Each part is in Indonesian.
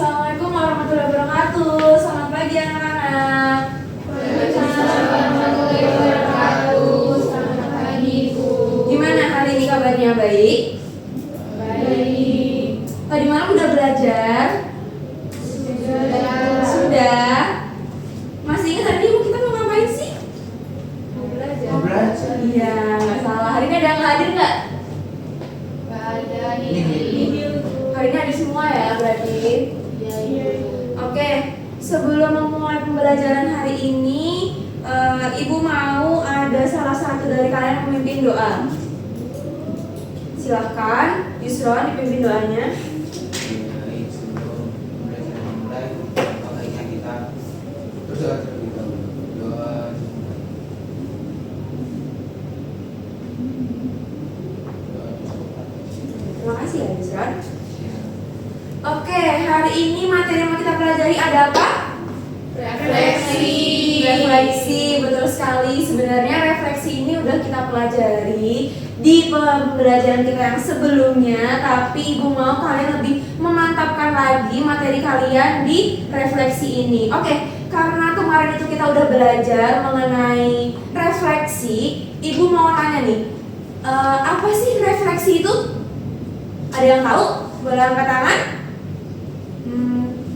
Assalamualaikum warahmatullahi wabarakatuh. Selamat pagi anak-anak. Waalaikumsalam warahmatullahi wabarakatuh. Selamat pagi, Bu. Gimana hari ini kabarnya, baik? Baik. Tadi malam udah belajar? Sudah? Masih ingat tadi kita mau ngapain sih? Mau belajar. Mau belajar. Iya, nggak salah. Hari ini ada yang hadir nggak? Nggak ada nih. Hari ini hadir semua ya berarti. Iya. Oke, sebelum memulai pembelajaran hari ini, Ibu mau ada salah satu dari kalian memimpin doa. Silahkan, Yusron dipimpin doanya. Baik, sebelum pembelajaran dimulai, baiknya kita berdoa terlebih dahulu. Doa. Terima kasih ya, Yusron. Oke, hari ini materi yang mau kita pelajari ada apa? Refleksi, betul sekali. Sebenarnya refleksi ini udah kita pelajari di pembelajaran kita yang sebelumnya, tapi Ibu mau kalian lebih memantapkan lagi materi kalian di refleksi ini. Oke, karena kemarin itu kita udah belajar mengenai refleksi, Ibu mau tanya nih, apa sih refleksi itu? Ada yang tahu? Boleh angkat tangan?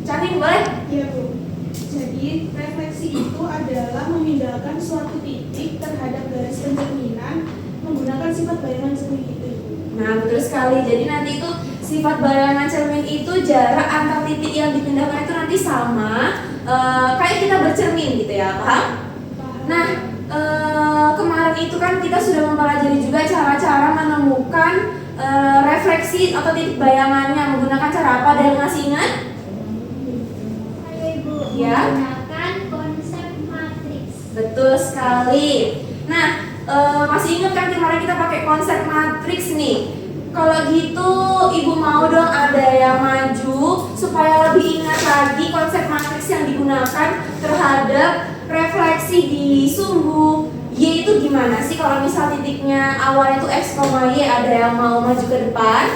Canin boleh? Iya, Bu. Jadi refleksi itu adalah memindahkan suatu titik terhadap garis pencerminan menggunakan sifat bayangan cermin itu, Ibu. Nah, betul sekali. Jadi nanti itu sifat bayangan cermin itu jarak antar titik yang dipindahkan itu nanti sama kayak kita bercermin gitu ya, paham? Nah, kemarin itu kan kita sudah mempelajari juga cara-cara menemukan refleksi atau titik bayangannya menggunakan cara apa? Ada yang masih ingat? Ayo Ibu, Ya. menggunakan konsep matriks. Betul sekali. Nah, masih ingat kan kemarin kita pakai konsep matriks nih. Kalau gitu, Ibu mau dong ada yang maju supaya lebih ingat lagi konsep matriks yang digunakan terhadap refleksi di sumbu Y itu gimana sih? Kalau misal titiknya awalnya itu X, Y, ada yang mau maju ke depan?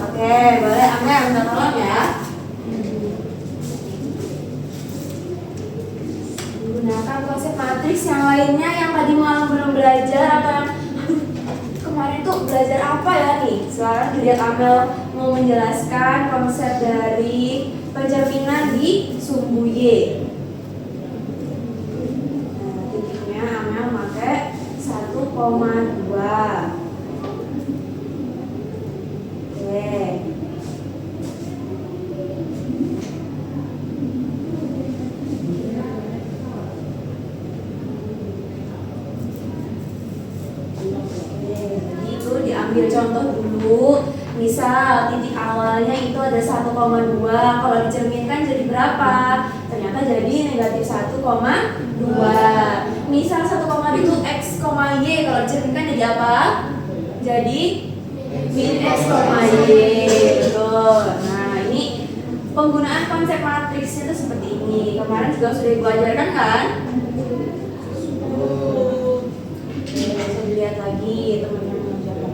Oke, boleh. Amel, minta tolong ya. Gunakan konsep matriks. Yang lainnya yang tadi malam belum belajar atau yang kemarin tuh belajar apa ya nih? Sekarang dilihat Amel mau menjelaskan konsep dari pencerminan di sumbu Y. Nah, titiknya Amel pakai 1,2. Oke. Itu diambil contoh dulu. Misal titik awalnya itu ada 1,2. Kalau dicerminkan jadi berapa? Ternyata jadi negatif 1,2. Misal 1,2 itu X, Y. Kalau dicerminkan jadi apa? Jadi min X, Y. Betul. Nah, ini penggunaan konsep matriksnya itu seperti ini. Kemarin juga sudah Ibu ajarkan kan? Bisa dilihat lagi teman-teman mengajarkan.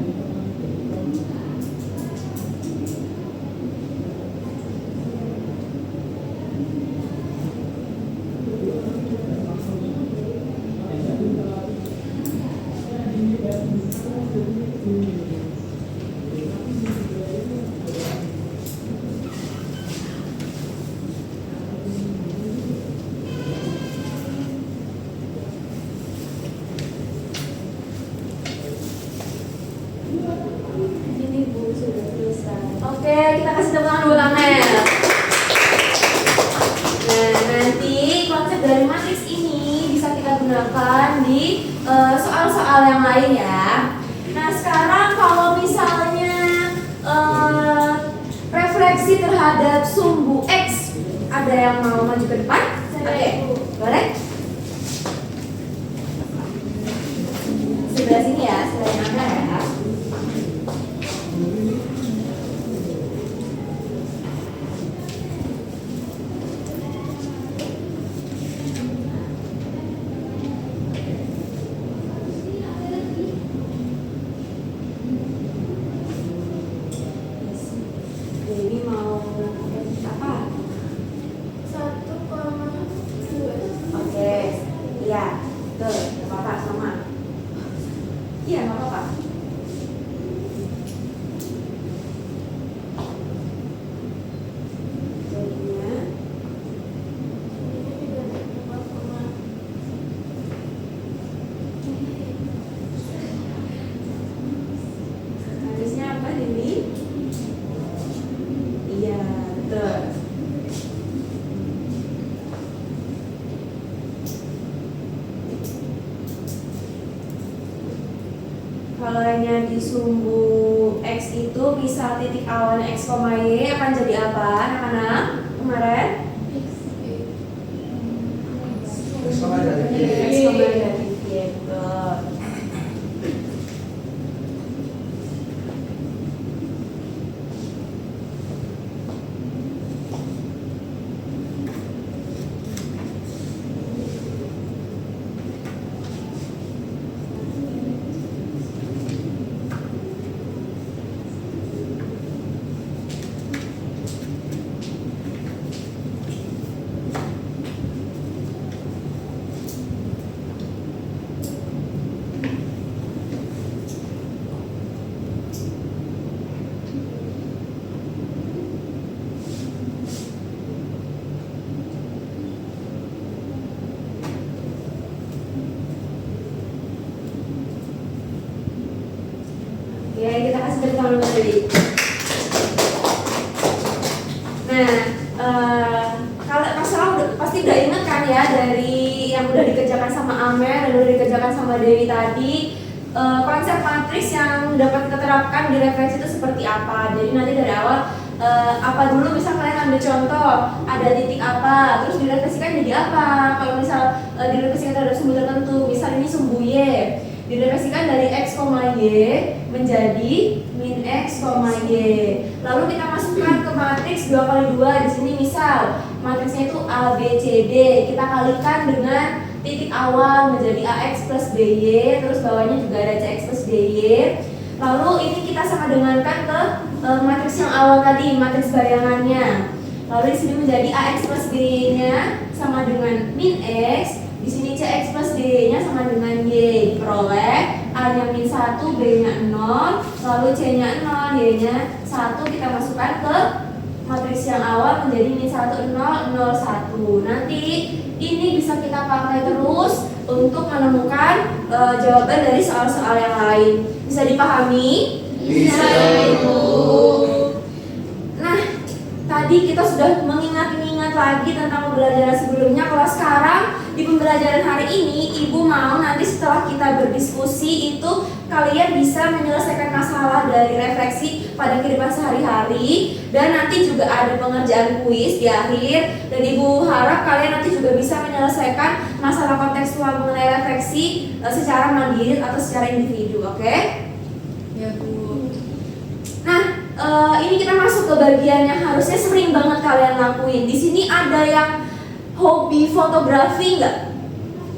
Ini Bu sudah selesai. Oke, kita kasih tepuk tangan buat Amel. Nah, nanti konsep dari matriks ini bisa kita gunakan di soal-soal yang lain ya. Nah, sekarang kalau misalnya refleksi terhadap sumbu X, ada yang mau maju ke depan? Oke, boleh? Sebelah sini ya, sebelah Amel ya. Jadi mau apa? nilainya di sumbu X itu misal titik awalnya X, Y akan jadi apa anak-anak kemarin? Terus sama dari X, Y gitu. Ya, kita kasih tepuk tangan tadi. Nah, kalau masalah pasti udah inget kan ya dari yang udah dikerjakan sama Amer dan udah dikerjakan sama Dewi tadi, konsep matriks yang dapat kita terapkan di refleksi itu seperti apa. Jadi nanti dari awal apa dulu, misal kalian ambil contoh ada titik apa, terus direfleksikan jadi apa. Kalau misal direfleksikan terhadap sumbu tertentu, misal ini sumbu Y, direfleksikan dari X, Y menjadi min X, Y. Lalu kita masukkan ke matriks 2 kali 2. Di sini misal matriksnya itu A, B, C, D. Kita kalikan dengan titik awal menjadi AX plus BY, terus bawahnya juga ada CX plus DY. Lalu ini kita sama dengankan ke matriks yang awal tadi, matriks bayangannya. Lalu di sini menjadi AX plus BY-nya sama dengan min X. Di sini CX plus D-nya sama dengan Y. Diperoleh A-nya min 1, B-nya 0, lalu C-nya 0, Y-nya 1. Kita masukkan ke matriks yang awal menjadi min 1, 0, 0, 1. Nanti ini bisa kita pakai terus untuk menemukan jawaban dari soal-soal yang lain. Bisa dipahami? Bisa, Ibu. Nah, tadi kita sudah mengingat-ingat lagi tentang pembelajaran sebelumnya. Kalau sekarang di pembelajaran hari ini, Ibu mau nanti setelah kita berdiskusi itu kalian bisa menyelesaikan masalah dari refleksi pada kehidupan sehari-hari, dan nanti juga ada pengerjaan kuis di akhir. Dan Ibu harap kalian nanti juga bisa menyelesaikan masalah kontekstual mengenai refleksi secara mandiri atau secara individu, oke? Ya, Bu. Nah, ini kita masuk ke bagian yang harusnya sering banget kalian lakuin. Di sini ada yang hobi fotografi nggak?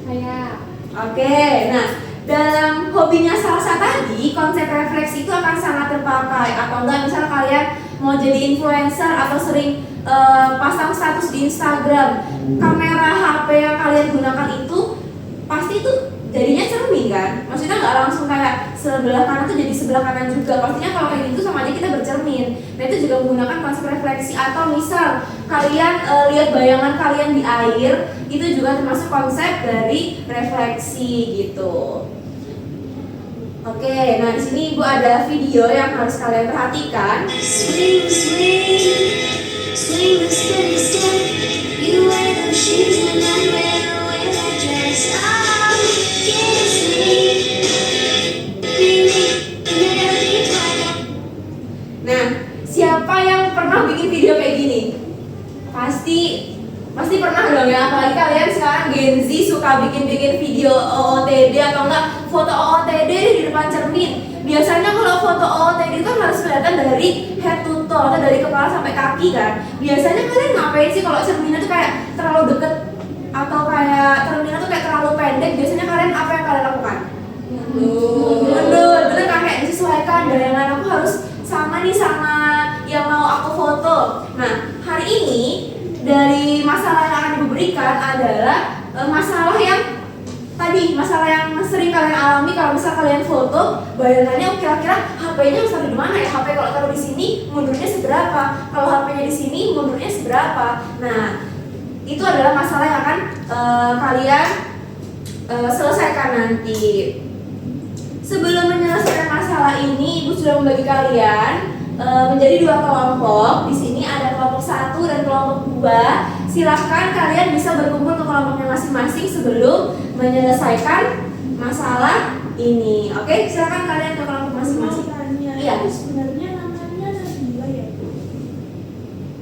Saya. Oke, nah dalam hobinya Salsa tadi, konsep refleksi itu akan sangat terpakai. Atau enggak, misalnya kalian mau jadi influencer atau sering pasang status di Instagram, kamera HP yang kalian gunakan itu pasti itu jadinya cermin kan? Maksudnya nggak langsung kayak sebelah kanan tuh jadi sebelah kanan juga. Pastinya kalau kayak gitu sama aja kita bercermin. Nah itu juga menggunakan konsep refleksi. Atau misal kalian lihat bayangan kalian di air, itu juga termasuk konsep dari refleksi gitu. Oke, nah di sini Ibu ada video yang harus kalian perhatikan. Swing, swing, swing the steady step. You wear the shoes and I wear that dress. Oh, kiss me, baby, never try. Nah, siapa yang pernah bikin video kayak gini? Pasti pernah dong ya, apalagi kalian sekarang Gen Z suka bikin video OOTD atau enggak foto OOTD di depan cermin. Biasanya kalau foto OOTD itu kan harus kelihatan dari head to toe atau dari kepala sampai kaki kan. Biasanya kalian ngapain sih kalau cerminnya tuh kayak terlalu deket atau kayak cerminnya tuh kayak terlalu pendek? Biasanya kalian apa yang kalian lakukan? Mundur, bener kan, kayak disesuaikan bayangan aku harus sama nih sama yang mau aku foto. Nah, hari ini dari masalah yang akan Ibu berikan adalah masalah yang tadi, masalah yang sering kalian alami kalau misal kalian foto, bayangannya kira-kira HP-nya harus taruh di mana ya? HP kalau taruh di sini mundurnya seberapa? Kalau HP-nya di sini mundurnya seberapa? Nah, itu adalah masalah yang akan kalian selesaikan nanti. Sebelum menyelesaikan masalah ini, Ibu sudah membagi kalian menjadi 2 kelompok. Di sini ada kelompok 1 dan kelompok 2. Silahkan kalian bisa berkumpul ke kelompoknya masing-masing sebelum menyelesaikan masalah ini. Oke, silakan kalian ke kelompok Mau masing-masing. tanya, Iya. itu sebenarnya namanya Nabila ya Bu?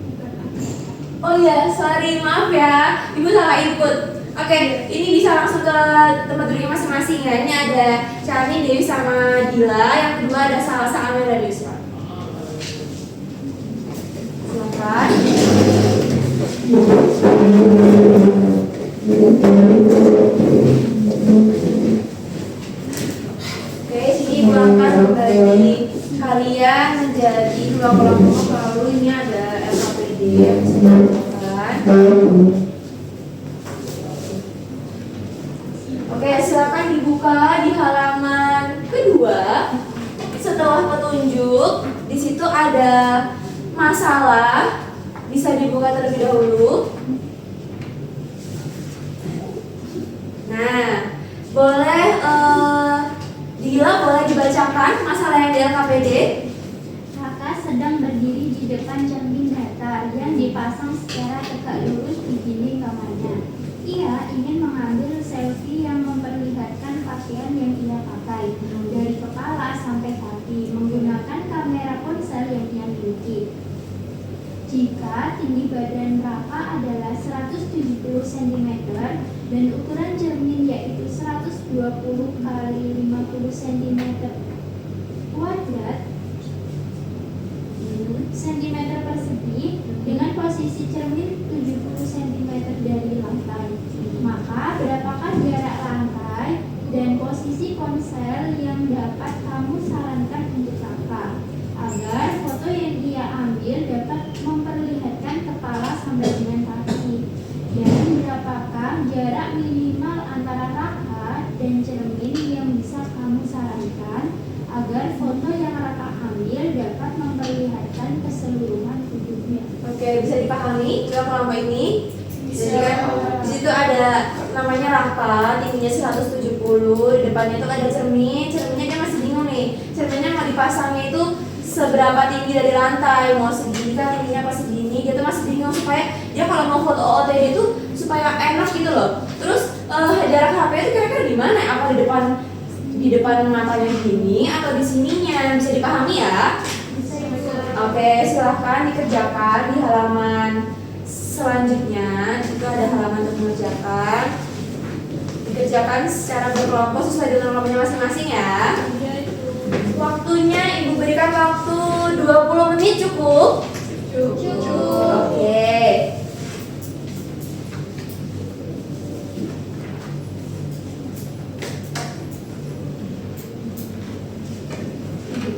Bukan Agatha. Oh iya, sorry, maaf ya, ibu salah input. Oke, ini bisa langsung ke tempat duduknya masing-masing ya. Ini ada Charlie, Dewi sama Dila. Yang kedua ada Salsa, Amel dan Yusra. Silakan. Oke, sini ibu akan membagi kalian menjadi dua kelompok. Lalu ini ada LKPD yang bisa dilakukan. Oke, silakan dibuka di halaman kedua. Setelah petunjuk, di situ ada masalah. Bisa dibuka terlebih dahulu. Nah, boleh Dila boleh dibacakan masalah yang di LKPD. Kakak sedang berdiri di depan cermin datar yang dipasang secara tegak lurus di dinding kamarnya. Ia ingin mengambil selfie yang memperlihatkan pakaian yang ia pakai dari kepala sampai kaki menggunakan kamera ponsel yang ia miliki. Jika tinggi badan Raka adalah 170 cm dan ukuran cermin yaitu 120 kali 50 cm kuadrat cm persegi dengan posisi cermin 70 cm dari lantai, maka berapakah jarak lantai dan posisi ponsel yang dapat kamu sarankan untuk Kakak agar foto yang dia ambil dapat memperlihatkan kepala sampai dengan kaki, dan berapakah jarak minimal antara Raka dan cermin yang bisa kamu sarankan agar foto yang Raka ambil dapat memperlihatkan keseluruhan tubuhnya. Oke, bisa dipahami dua kelompok ini. Jadi kan di situ ada namanya Raka, tingginya 170, di depannya itu ada cermin. Cerminnya dia masih bingung nih. Cerminnya mau dipasangnya itu seberapa tinggi dari lantai, mau segini kan tingginya apa segini, dia tuh masih bingung supaya dia kalau mau foto OOTD itu supaya enak gitu loh. Terus jarak HP itu kira-kira di mana? Apa di depan matanya gini atau di sininya? Bisa dipahami ya? Oke, silahkan dikerjakan di halaman selanjutnya. Di situ ada halaman untuk mengerjakan. Dikerjakan secara berkelompok sesuai dengan kelompoknya masing-masing ya. Waktunya ibu berikan waktu 20 menit cukup? Cukup. Oke.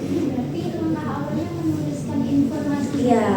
Berarti langkah awalnya menuliskan informasi. Iya.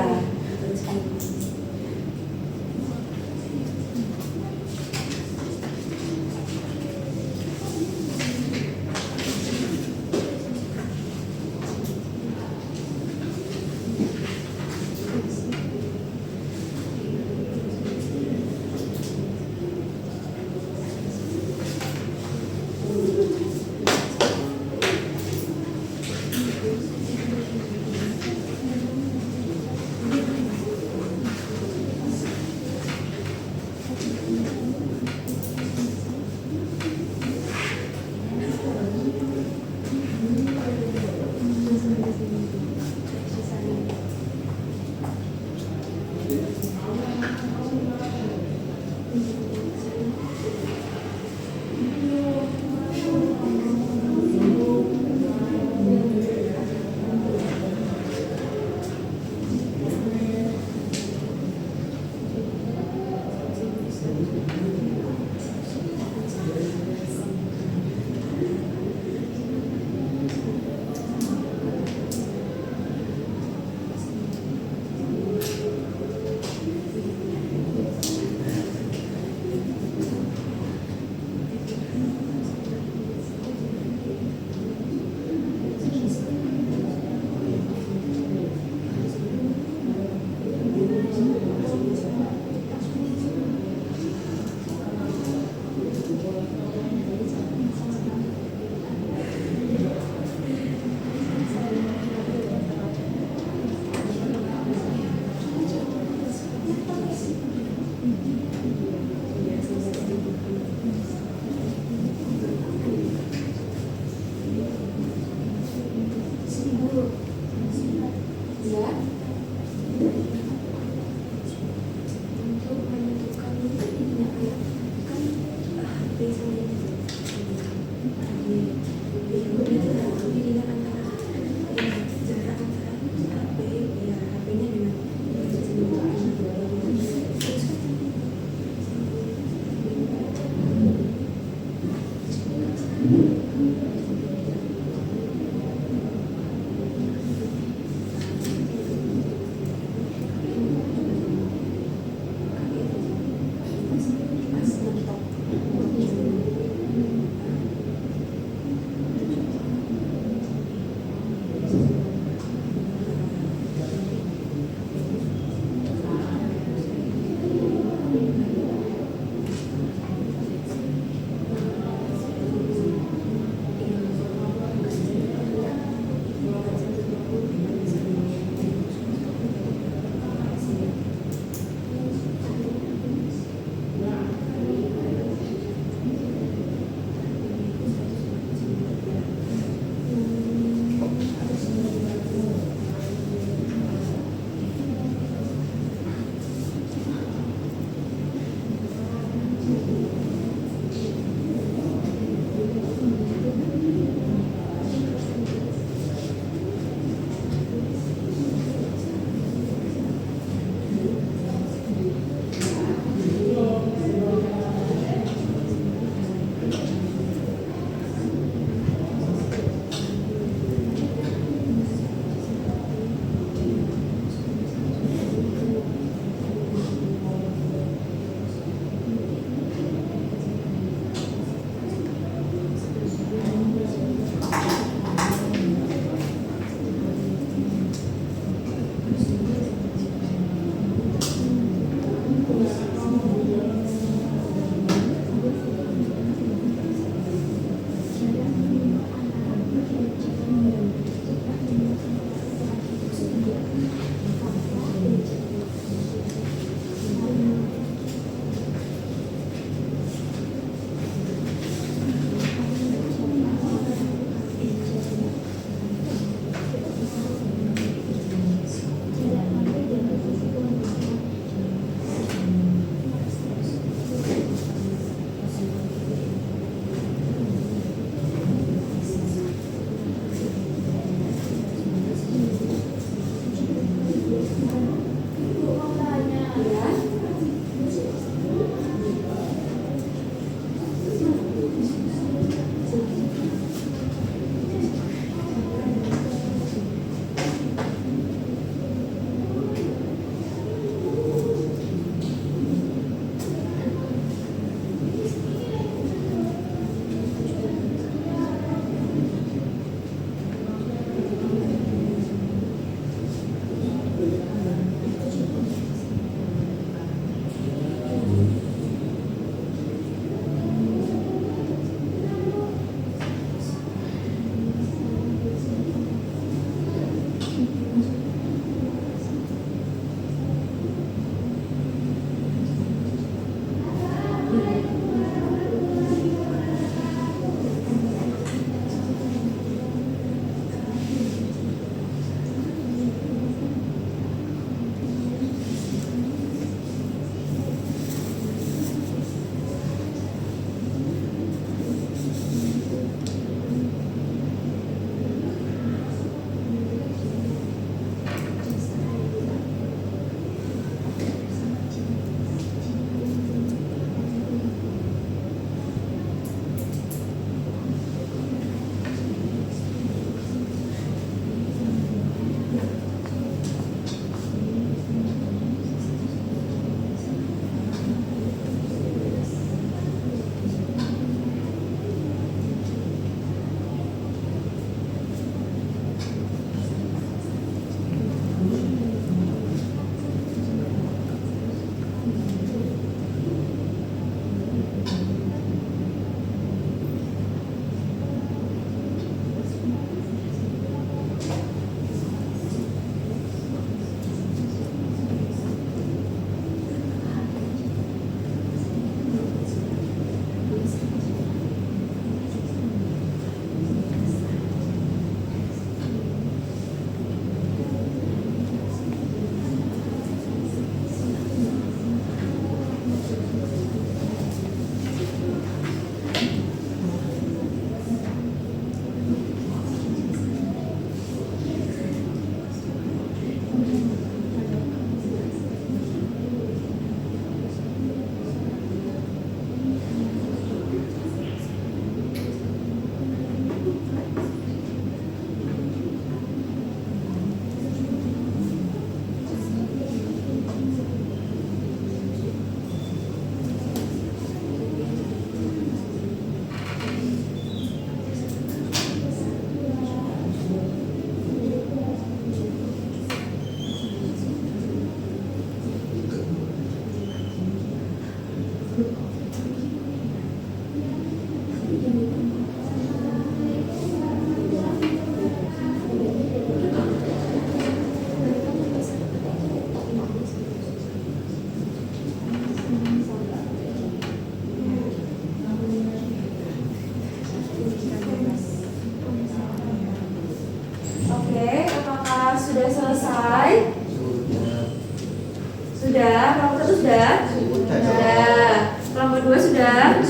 1 sudah? Sudah. Kelompok 2 sudah?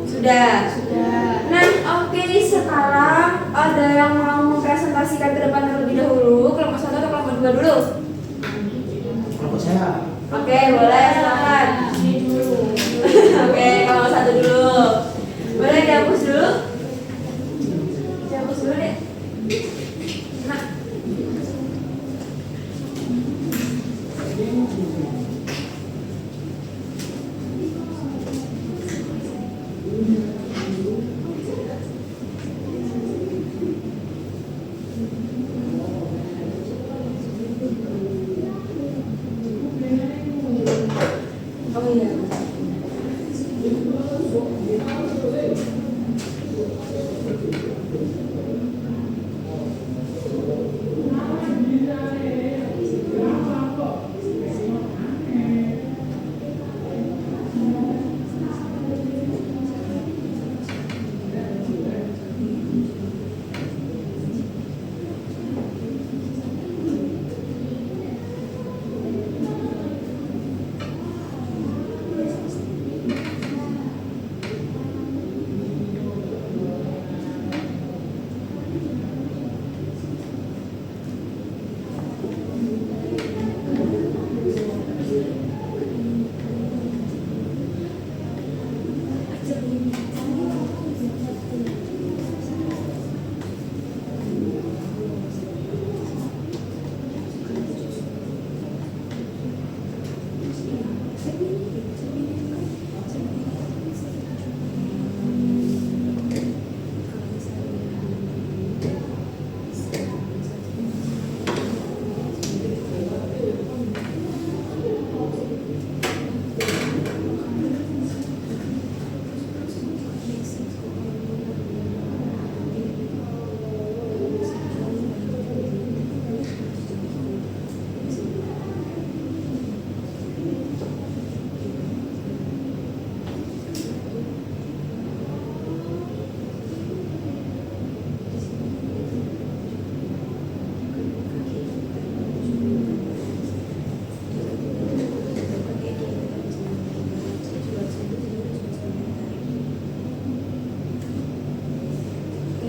Sudah. Nah, oke, sekarang ada yang mau mempresentasikan ke depan terlebih dahulu, kelompok 1 atau kelompok 2 dulu? Kelompok saya. Oke, boleh, silakan. Oke, kelompok 1 dulu. Boleh dihapus dulu? Dihapus dulu deh. Nah. Oh iya.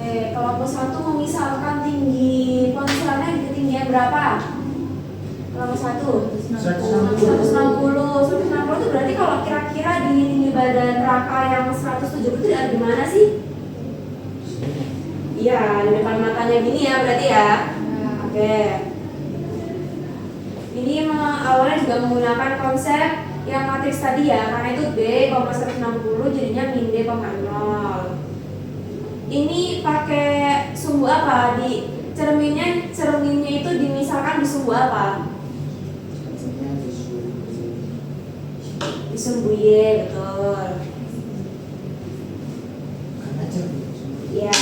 Kelompok 1 memisahkan tinggi ponselnya di ketinggian berapa? Kelompok 1 160 itu berarti kalau kira-kira di tinggi badan raka yang 170 itu ada di mana sih? Iya, di depan matanya gini ya berarti ya. Oke. Ini awalnya juga menggunakan konsep yang matriks tadi ya, karena itu B, 160 jadinya min D, 0. Ini pakai sumbu apa? Di cerminnya itu dimisalkan di sumbu apa? Di sumbu Y, betul. Ya.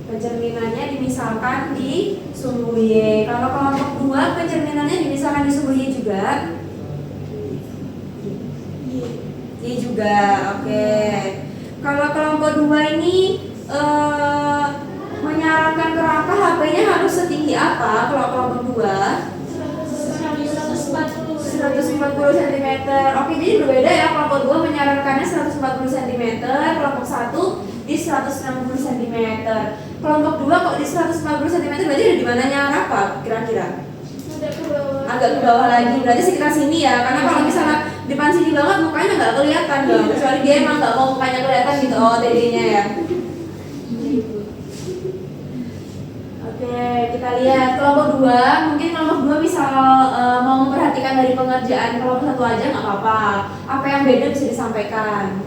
Pencerminannya dimisalkan di sumbu Y. Kalau kelompok 2 pencerminannya dimisalkan di sumbu Y juga. Y juga, oke. Kalau kelompok 2 ini menyarankan kerangka HP-nya harus setinggi apa? Kalau kelompok 2 140 cm. Oke, jadi berbeda ya. Kelompok 2 menyarankannya 140 cm, kelompok 1 di 160 cm. Kelompok 2 kok di 140 cm berarti ada di mananya apa kira-kira? Agak ke bawah lagi, berarti sekitar sini ya. Karena kalau misalnya depan sini banget mukanya nggak kelihatan dong, kecuali dia emang nggak mau mukanya kelihatan gitu, OOTD-nya ya. Oke, kita lihat kelompok 2. Mungkin kelompok 2 misal mau memperhatikan dari pengerjaan kelompok 1 aja nggak apa-apa. Apa yang beda bisa disampaikan.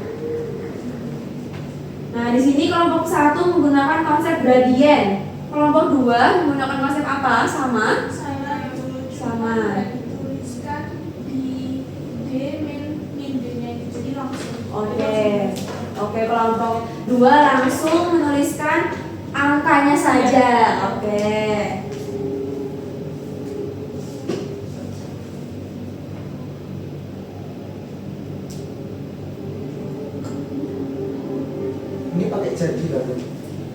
Nah, di sini kelompok 1 menggunakan konsep gradien. Kelompok 2 menggunakan konsep apa? Sama? Sama. Tuliskan di D min D-nya itu jadi langsung. Oke, kelompok 2 langsung menuliskan angkanya saja. Oke. Ini pakai jadi kan?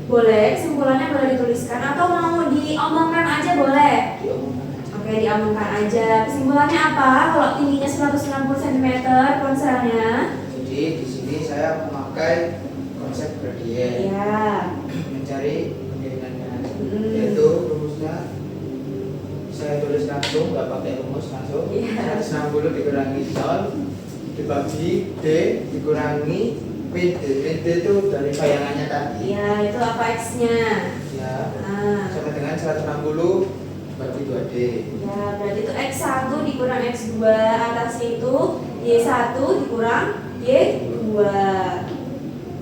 Boleh, kesimpulannya boleh dituliskan atau mau diomongkan aja boleh. Diomongkan aja. Oke, Oke, diamankan aja. Kesimpulannya apa? Kalau tingginya 160 cm ponselnya? Jadi di sini saya memakai konsep gradien Ya. mencari kemiringannya, yaitu rumusnya saya tulis langsung, nggak pakai rumus langsung. Iya. 160 dikurangi 0 dibagi D dikurangi PD. PD itu dari bayangannya tadi. Ya, itu apa X-nya? Ya, Nah. sama dengan 160 bagi 2D. Ya, berarti itu X1 dikurang X2, atasnya itu Y1 dikurang Y2.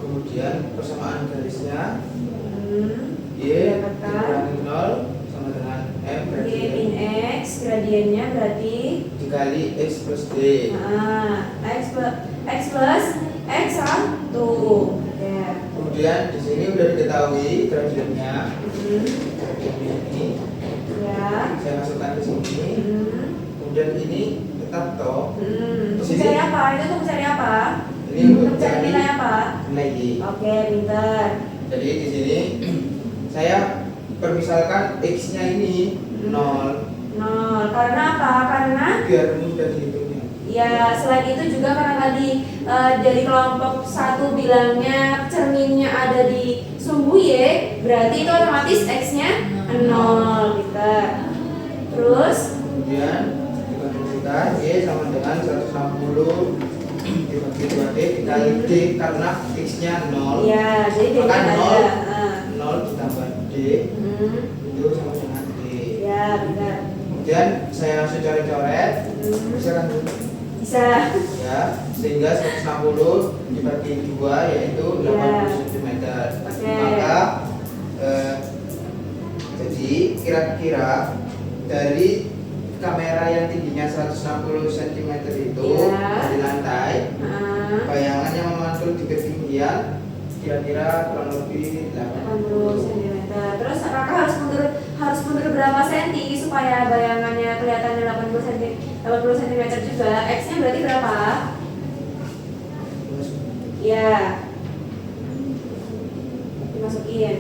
Kemudian persamaan garisnya Y Didapatkan dikurangi 0 sama dengan M Y berarti min X, gradiennya berarti dikali X plus D. X plus X1. Ya. Kemudian di sini udah diketahui gradiennya. Gradiennya ini Ya. saya masukkan ke sini. Kemudian ini tetap toh. Untuk Sini. mencari apa? Itu untuk mencari apa? Ini untuk Untuk mencari mencari nilai apa? nilai Y. Oke, pinter. Jadi di sini saya permisalkan X-nya ini 0 0. Karena apa? Karena biar mudah dihitungnya. ya selain itu juga karena tadi dari kelompok 1 bilangnya cerminnya ada di sumbu Y, berarti itu otomatis X-nya 0 gitu. Terus Kemudian dikondisikan Y sama dengan 160 dibagi 2D dikali D karena X-nya 0. ya jadi Maka ada. 0 ditambah D itu sama dengan D. Ya, benar. Kemudian saya langsung coret-coret. Bisa kan? Bisa. Ya, sehingga 160 dibagi 2 yaitu 80 cm. Oke. Maka jadi kira-kira dari kamera yang tingginya 160 cm itu Iya. dari lantai, Nah, bayangan yang memantul di ketinggian kira-kira kurang lebih 80 cm. Terus Raka harus mundur berapa senti supaya bayangannya kelihatannya 80 cm juga. X-nya berarti berapa? Ya. Dimasukin.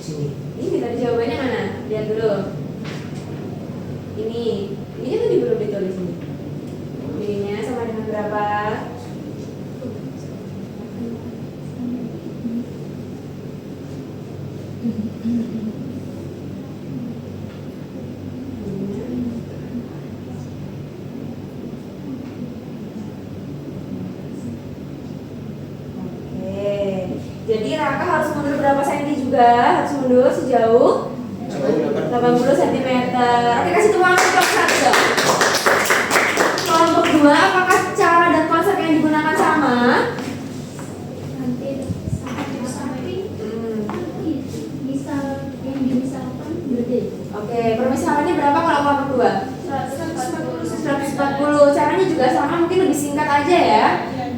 sini. Ini tadi jawabannya mana? Lihat dulu. Ini kan tadi belum ditulis ini. Ininya sama dengan berapa? Oke. Jadi Raka harus mundur berapa senti juga? Harus mundur sejauh Jauh 80 cm. Oke, kasih tepuk tangan untuk satu dong. Kelompok 2, apakah cara dan konsep yang digunakan sama? hampir sampai misal yang dimisalkan berbeda. Oke, permisalannya berapa kalau kelompok 2? 140. Caranya juga sama, mungkin lebih singkat aja ya.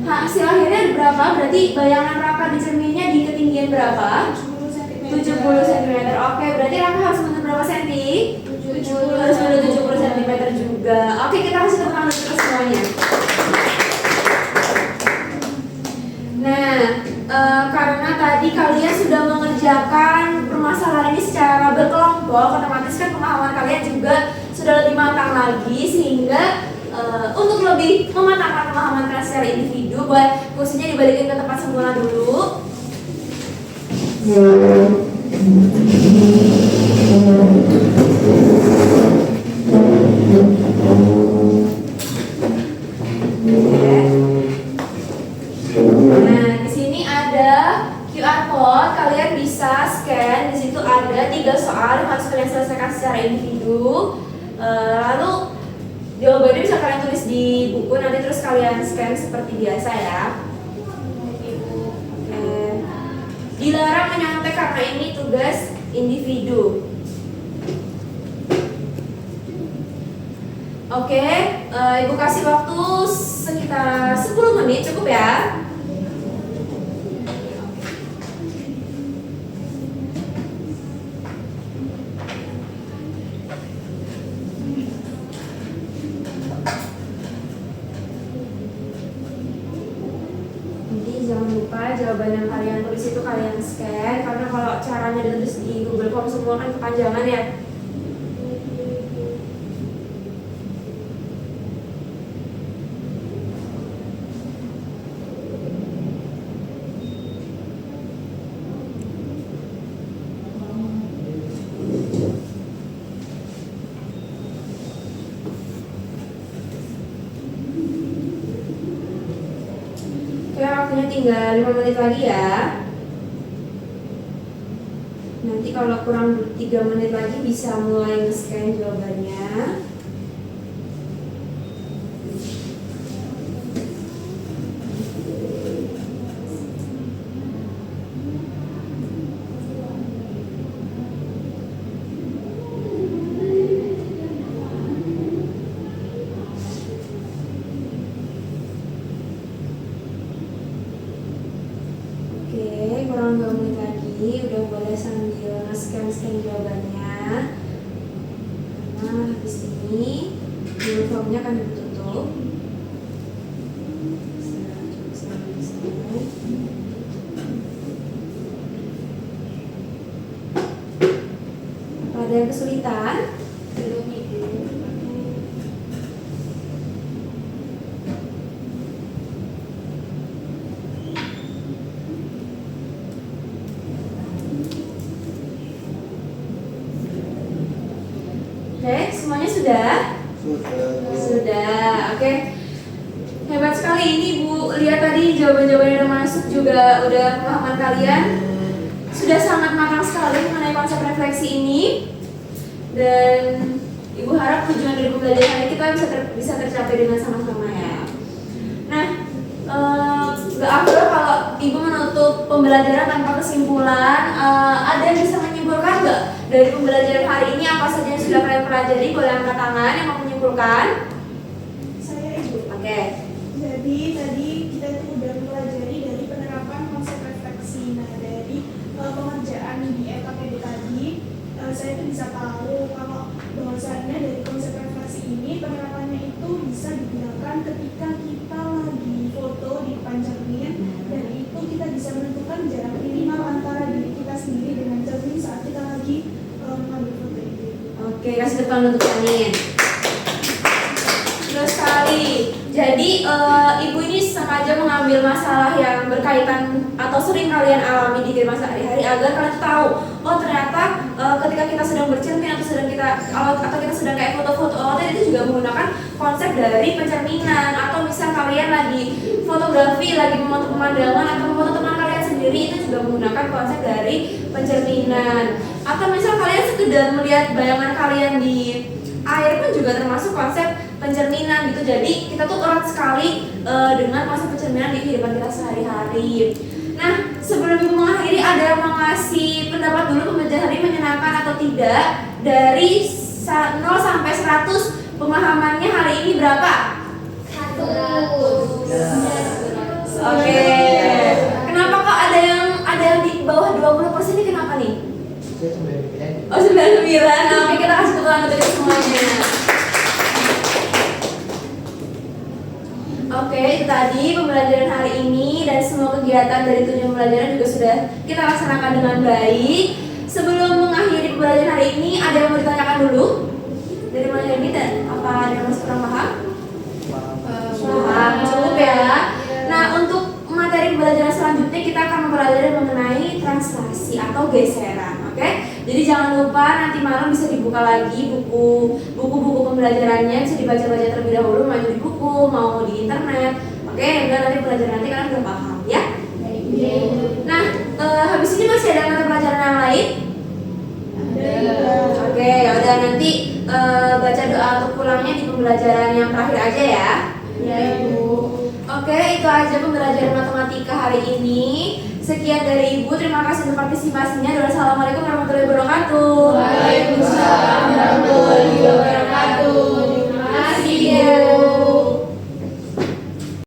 Hasil akhirnya ada berapa? Berarti bayangan Raka di cerminnya di ketinggian berapa? 70 cm. Oke, berarti Raka harus mundur berapa senti? Harus mundur 70 cm juga. Oke, kita kasih tepuk tangan untuk semuanya. Nah, karena tadi kalian sudah mengerjakan permasalahan ini secara berkelompok, otomatis kan pemahaman kalian juga sudah lebih matang lagi, sehingga untuk lebih mematangkan pemahaman kalian secara individu, buat kursinya dibalikin ke tempat semula dulu. Nah, di sini ada QR code, kalian bisa scan. Di situ ada 3 soal yang harus kalian selesaikan secara individu. Lalu jawabannya bisa kalian tulis di buku, nanti terus kalian scan seperti biasa ya. Dilarang menyontek karena ini tugas individu. Oke, Ibu kasih waktu sekitar 10 menit, cukup ya? Jadi jangan lupa jawaban yang kalian tulis itu kalian scan, karena kalau caranya ditulis di Google Form semua kan kepanjangan ya. Oke, waktunya tinggal 5 menit lagi ya. Nanti kalau kurang 3 menit lagi bisa mulai nge-scan jawabannya. Oke, kurang 2 menit lagi, udah boleh sambil nge-scan jawabannya. Nah, habis ini Google Formnya akan ditutup. Apa ada yang kesulitan? Belum Ibu. Oke, semuanya sudah? Sudah, oke. Hebat sekali ini Bu. Lihat tadi jawaban-jawaban yang udah masuk juga udah pemahaman kalian. Sudah sangat matang sekali mengenai konsep refleksi ini. Dan Ibu harap tujuan dari pembelajaran ini kita bisa tercapai dengan sama-sama ya. Nah, gak afdol kalau Ibu menutup pembelajaran tanpa kesimpulan. Ada yang bisa menyimpulkan gak dari pembelajaran hari ini apa saja yang sudah kalian pelajari? Boleh angkat tangan yang mau menyimpulkan. Saya Ibu. Oke. Jadi tadi kita itu udah mempelajari dari penerapan konsep refleksi. Nah dari pengerjaan di EKPD tadi, saya itu bisa tahu kalau bahwasannya dari konsep refleksi ini penerapannya itu bisa digunakan ketika kita lagi foto di depan cermin, dan itu kita bisa menentukan jarak minimal antara diri kita sendiri dengan cermin saat kita lagi mengambil foto itu. Oke, kasih depan untuk cermin. Terus sekali. Jadi Ibu ini sengaja mengambil masalah yang berkaitan atau sering kalian alami di kehidupan sehari-hari agar kalian tahu, oh ternyata ketika kita sedang bercermin atau kita sedang kayak foto-foto itu juga menggunakan konsep dari pencerminan. Atau misal kalian lagi fotografi, lagi memotong pemandangan atau memotong teman kalian sendiri, itu juga menggunakan konsep dari pencerminan. Atau misal kalian sekedar melihat bayangan kalian di air pun juga termasuk konsep pencerminan gitu. Jadi kita tuh erat sekali dengan konsep pencerminan di kehidupan kita sehari-hari. Nah, sebelum Ibu mengakhiri, ada yang mau ngasih pendapat dulu pembelajaran hari menyenangkan atau tidak? Dari 0 sampai 100 pemahamannya hari ini berapa? 100. Oke. Kenapa kok ada yang di bawah 20% ini kenapa nih? Saya 99. Oh, 99. Oke, kita kasih tepuk tangan untuk semuanya. Oke, itu tadi pembelajaran hari ini dan semua kegiatan dari tujuan pembelajaran juga sudah kita laksanakan dengan baik. Sebelum mengakhiri pembelajaran hari ini, ada yang mau ditanyakan dulu? Dari mana ini dan apa ada yang masih kurang paham? Paham, cukup ya. Nah, untuk materi pembelajaran selanjutnya kita akan mempelajari mengenai translasi atau geseran. Oke, jadi jangan lupa nanti malam bisa dibuka lagi buku-buku pembelajarannya, bisa dibaca-baca terlebih dahulu, mau di buku, mau di internet. Oke, udah nanti pelajaran nanti kalian udah paham ya. Nah, habis ini masih ada mata pelajaran yang lain? Oke, ya udah nanti baca doa untuk pulangnya di pembelajaran yang terakhir aja ya. Ya Ibu. Oke, itu aja pembelajaran matematika hari ini. Sekian dari Ibu, terima kasih untuk partisipasinya. Wassalamualaikum warahmatullahi wabarakatuh. Waalaikumsalam warahmatullahi wabarakatuh. Terima kasih. Iya.